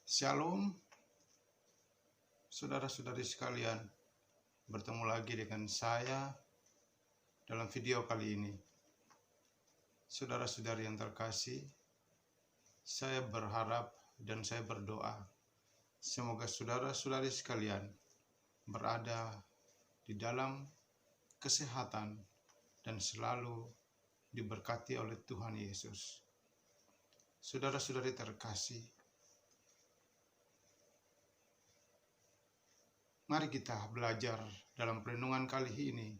Shalom, saudara-saudari sekalian. Bertemu lagi dengan saya dalam video kali ini. Saudara-saudari yang terkasih, saya berharap dan saya berdoa semoga saudara-saudari sekalian berada di dalam kesehatan dan selalu diberkati oleh Tuhan Yesus. Saudara-saudari terkasih, mari kita belajar dalam renungan kali ini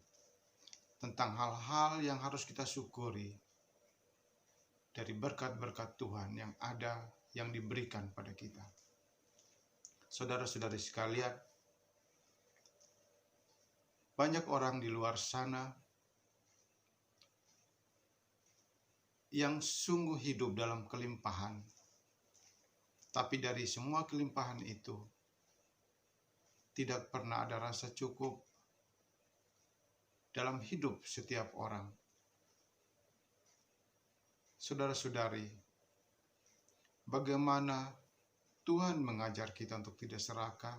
tentang hal-hal yang harus kita syukuri dari berkat-berkat Tuhan yang ada, yang diberikan pada kita. Saudara-saudari sekalian, banyak orang di luar sana yang sungguh hidup dalam kelimpahan, tapi dari semua kelimpahan itu tidak pernah ada rasa cukup dalam hidup setiap orang. Saudara-saudari, bagaimana Tuhan mengajar kita untuk tidak serakah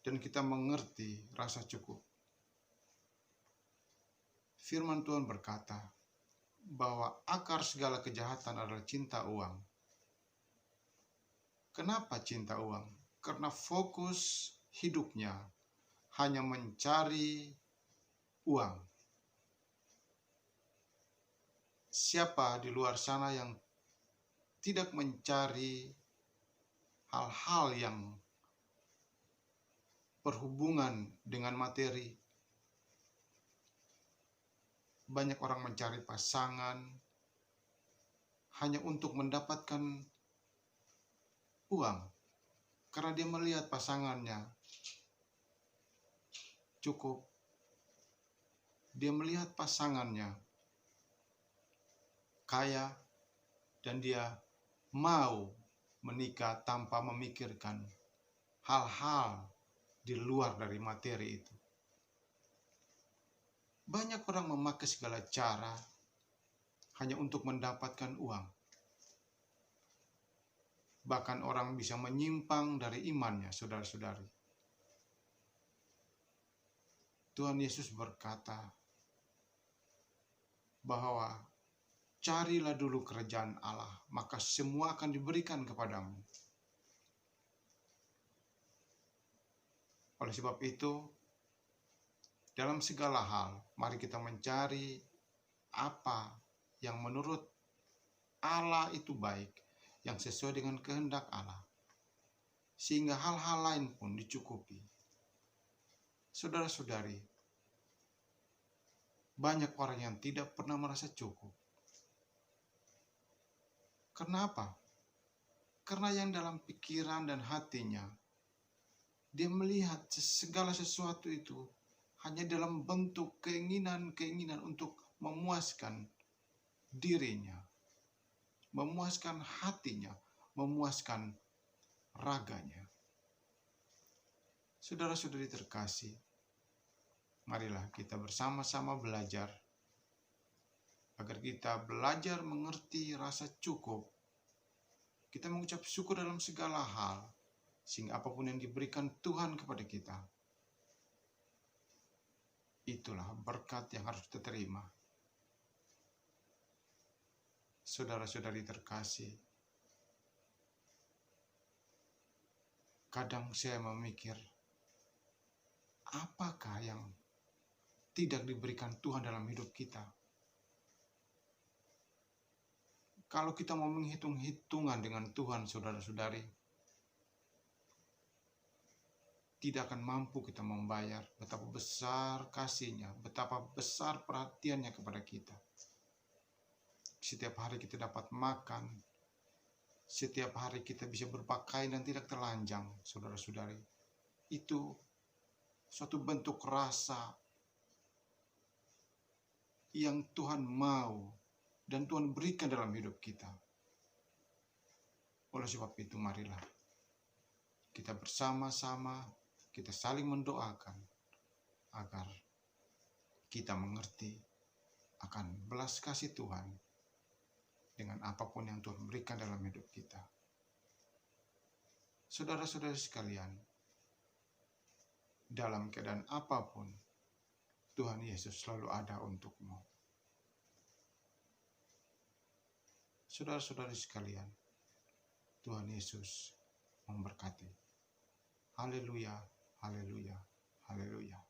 dan kita mengerti rasa cukup. Firman Tuhan berkata bahwa akar segala kejahatan adalah cinta uang. Kenapa cinta uang? Karena fokus hidupnya hanya mencari uang. Siapa di luar sana yang tidak mencari hal-hal yang berhubungan dengan materi? Banyak orang mencari pasangan hanya untuk mendapatkan uang, karena dia melihat pasangannya cukup. Dia melihat pasangannya kaya dan dia mau menikah tanpa memikirkan hal-hal di luar dari materi itu. Banyak orang memakai segala cara hanya untuk mendapatkan uang. Bahkan orang bisa menyimpang dari imannya, saudara-saudari. Tuhan Yesus berkata bahwa carilah dulu kerajaan Allah, maka semua akan diberikan kepadamu. Oleh sebab itu, dalam segala hal, mari kita mencari apa yang menurut Allah itu baik, yang sesuai dengan kehendak Allah, sehingga hal-hal lain pun dicukupi. Saudara-saudari, banyak orang yang tidak pernah merasa cukup. Kenapa? Karena yang dalam pikiran dan hatinya, dia melihat segala sesuatu itu hanya dalam bentuk keinginan-keinginan untuk memuaskan dirinya, memuaskan hatinya, memuaskan raganya. Saudara-saudari terkasih, marilah kita bersama-sama belajar agar kita belajar mengerti rasa cukup. Kita mengucap syukur dalam segala hal, sehingga apapun yang diberikan Tuhan kepada kita, itulah berkat yang harus kita terima. Saudara-saudari terkasih, kadang saya memikir, apakah yang tidak diberikan Tuhan dalam hidup kita? Kalau kita mau menghitung-hitungan dengan Tuhan, saudara-saudari, tidak akan mampu kita membayar betapa besar kasih-Nya, betapa besar perhatiannya kepada kita. Setiap hari kita dapat makan, setiap hari kita bisa berpakaian dan tidak telanjang, saudara-saudari. Itu suatu bentuk rasa yang Tuhan mau dan Tuhan berikan dalam hidup kita. Oleh sebab itu, marilah kita bersama-sama, kita saling mendoakan agar kita mengerti akan belas kasih Tuhan dengan apapun yang Tuhan berikan dalam hidup kita. Saudara-saudari sekalian, dalam keadaan apapun, Tuhan Yesus selalu ada untukmu. Saudara-saudari sekalian, Tuhan Yesus memberkati. Haleluya, haleluya, haleluya.